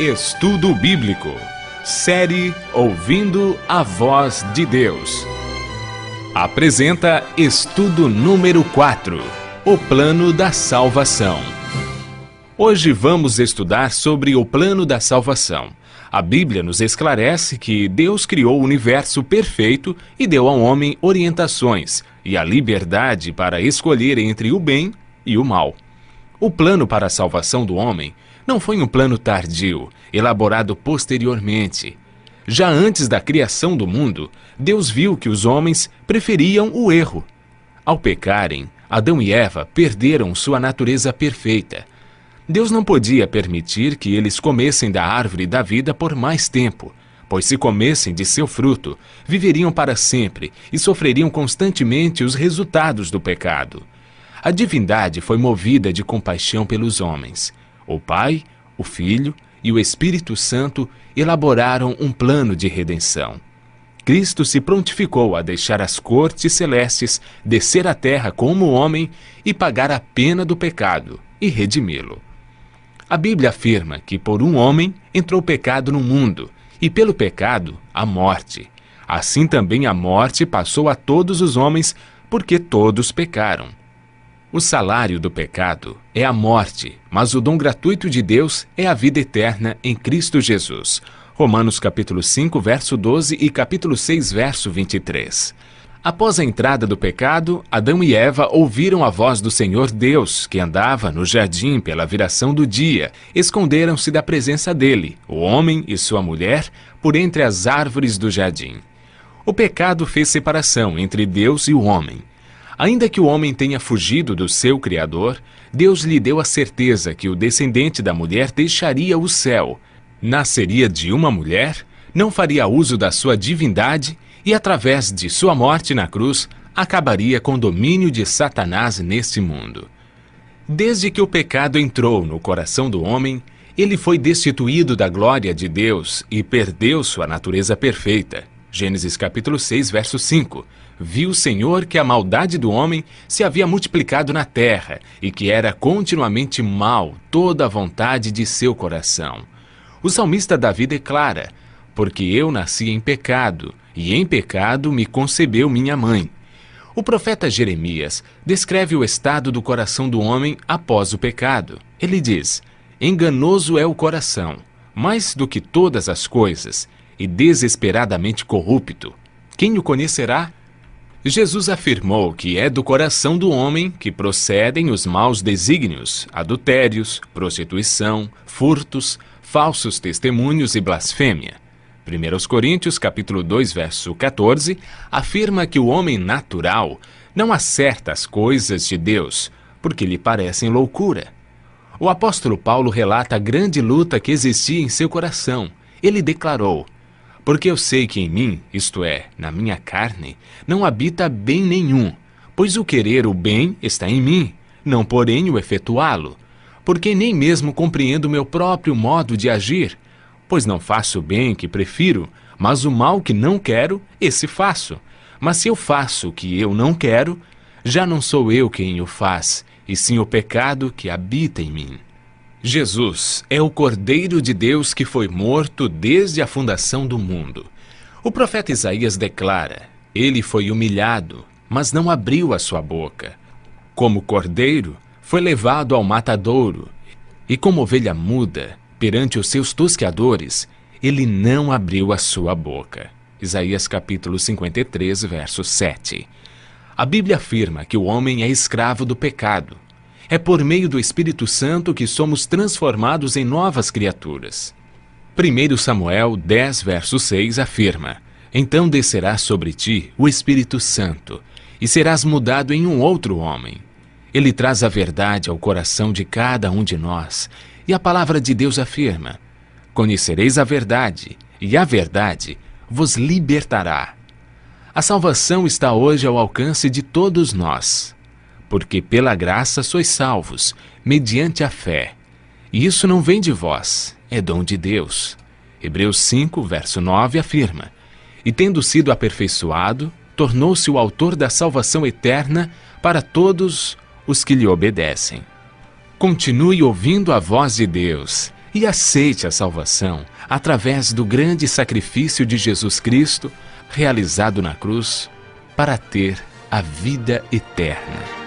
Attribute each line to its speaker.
Speaker 1: Estudo Bíblico. Série Ouvindo a Voz de Deus. Apresenta estudo número 4. O Plano da Salvação. Hoje vamos estudar sobre o plano da salvação. A Bíblia nos esclarece que Deus criou o universo perfeito e deu ao homem orientações e a liberdade para escolher entre o bem e o mal. O plano para a salvação do homem não foi um plano tardio, elaborado posteriormente. Já antes da criação do mundo, Deus viu que os homens preferiam o erro. Ao pecarem, Adão e Eva perderam sua natureza perfeita. Deus não podia permitir que eles comessem da árvore da vida por mais tempo, pois se comessem de seu fruto, viveriam para sempre e sofreriam constantemente os resultados do pecado. A divindade foi movida de compaixão pelos homens. O Pai, o Filho e o Espírito Santo elaboraram um plano de redenção. Cristo se prontificou a deixar as cortes celestes, descer à terra como homem e pagar a pena do pecado e redimi-lo. A Bíblia afirma que por um homem entrou o pecado no mundo, e pelo pecado a morte. Assim também a morte passou a todos os homens, porque todos pecaram. O salário do pecado é a morte, mas o dom gratuito de Deus é a vida eterna em Cristo Jesus. Romanos capítulo 5, verso 12 e capítulo 6, verso 23. Após a entrada do pecado, Adão e Eva ouviram a voz do Senhor Deus, que andava no jardim pela viração do dia. Esconderam-se da presença dele, o homem e sua mulher, por entre as árvores do jardim. O pecado fez separação entre Deus e o homem. Ainda que o homem tenha fugido do seu Criador, Deus lhe deu a certeza que o descendente da mulher deixaria o céu, nasceria de uma mulher, não faria uso da sua divindade e, através de sua morte na cruz, acabaria com o domínio de Satanás neste mundo. Desde que o pecado entrou no coração do homem, ele foi destituído da glória de Deus e perdeu sua natureza perfeita. Gênesis capítulo 6, verso 5. Viu o Senhor que a maldade do homem se havia multiplicado na terra e que era continuamente mal toda a vontade de seu coração. O salmista Davi declara: porque eu nasci em pecado, e em pecado me concebeu minha mãe. O profeta Jeremias descreve o estado do coração do homem após o pecado. Ele diz: enganoso é o coração, mais do que todas as coisas, e desesperadamente corrupto. Quem o conhecerá? Jesus afirmou que é do coração do homem que procedem os maus desígnios, adultérios, prostituição, furtos, falsos testemunhos e blasfêmia. 1 Coríntios capítulo 2, verso 14, afirma que o homem natural não acerta as coisas de Deus, porque lhe parecem loucura. O apóstolo Paulo relata a grande luta que existia em seu coração. Ele declarou: porque eu sei que em mim, isto é, na minha carne, não habita bem nenhum, pois o querer o bem está em mim, não porém o efetuá-lo. Porque nem mesmo compreendo o meu próprio modo de agir, pois não faço o bem que prefiro, mas o mal que não quero, esse faço. Mas se eu faço o que eu não quero, já não sou eu quem o faz, e sim o pecado que habita em mim. Jesus é o Cordeiro de Deus que foi morto desde a fundação do mundo. O profeta Isaías declara: ele foi humilhado, mas não abriu a sua boca. Como cordeiro, foi levado ao matadouro, e como ovelha muda, perante os seus tosqueadores, ele não abriu a sua boca. Isaías capítulo 53, verso 7. A Bíblia afirma que o homem é escravo do pecado. É por meio do Espírito Santo que somos transformados em novas criaturas. 1 Samuel 10, verso 6 afirma: então descerá sobre ti o Espírito Santo, e serás mudado em um outro homem. Ele traz a verdade ao coração de cada um de nós, e a palavra de Deus afirma: conhecereis a verdade, e a verdade vos libertará. A salvação está hoje ao alcance de todos nós. Porque pela graça sois salvos, mediante a fé. E isso não vem de vós, é dom de Deus. Hebreus 5, verso 9 afirma: e tendo sido aperfeiçoado, tornou-se o autor da salvação eterna para todos os que lhe obedecem. Continue ouvindo a voz de Deus. e aceite a salvação através do grande sacrifício de Jesus Cristo realizado na cruz para ter a vida eterna.